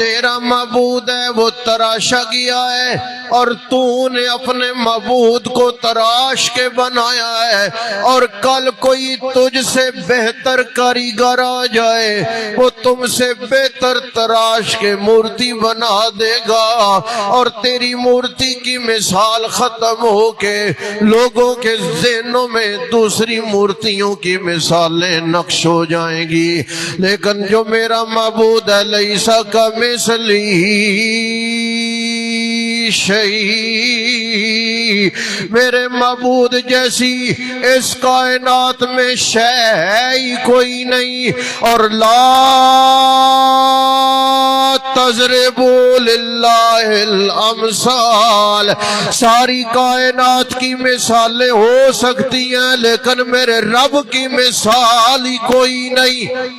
تیرا معبود ہے وہ تراشا گیا ہے اور تو نے اپنے معبود کو تراش کے بنایا ہے، اور کل کوئی تجھ سے بہتر کاریگر آ جائے وہ تم سے بہتر تراش کے مورتی بنا دے گا، اور تیری مورتی کی مثال ختم ہو کے لوگوں کے ذہنوں میں دوسری مورتیوں کی مثالیں نقش ہو جائیں گی۔ لیکن جو میرا معبود ہے لیسا کمثلہ شیء، میرے معبود جیسی اس کائنات میں شے ہی کوئی نہیں، اور لا تضربوا للہ الامثال، ساری کائنات کی مثالیں ہو سکتی ہیں لیکن میرے رب کی مثال ہی کوئی نہیں۔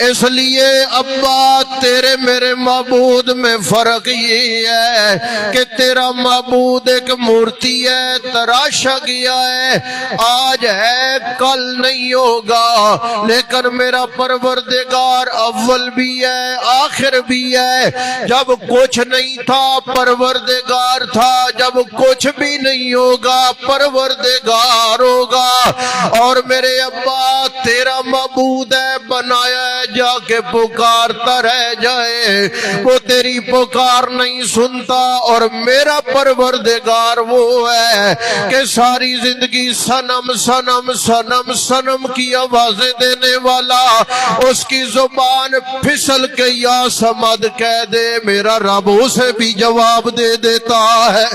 اس لیے ابا تیرے میرے معبود میں فرق یہ ہے کہ تیرا معبود ایک مورتی ہے، تراشا گیا ہے، آج ہے کل نہیں ہوگا، لیکن میرا پروردگار اول بھی ہے آخر بھی ہے۔ جب کچھ نہیں تھا پروردگار تھا، جب کچھ بھی نہیں ہوگا پروردگار ہوگا۔ اور میرے ابا تیرا معبود ہے بنایا ہے جا کے پکارتا رہ جائے، وہ تیری پکار نہیں سنتا، اور میرا پروردگار وہ ہے کہ ساری زندگی صنم صنم صنم صنم کی آوازیں دینے والا، اس کی زبان پھسل کے یا صمد کہہ دے میرا رب اسے بھی جواب دے دیتا ہے۔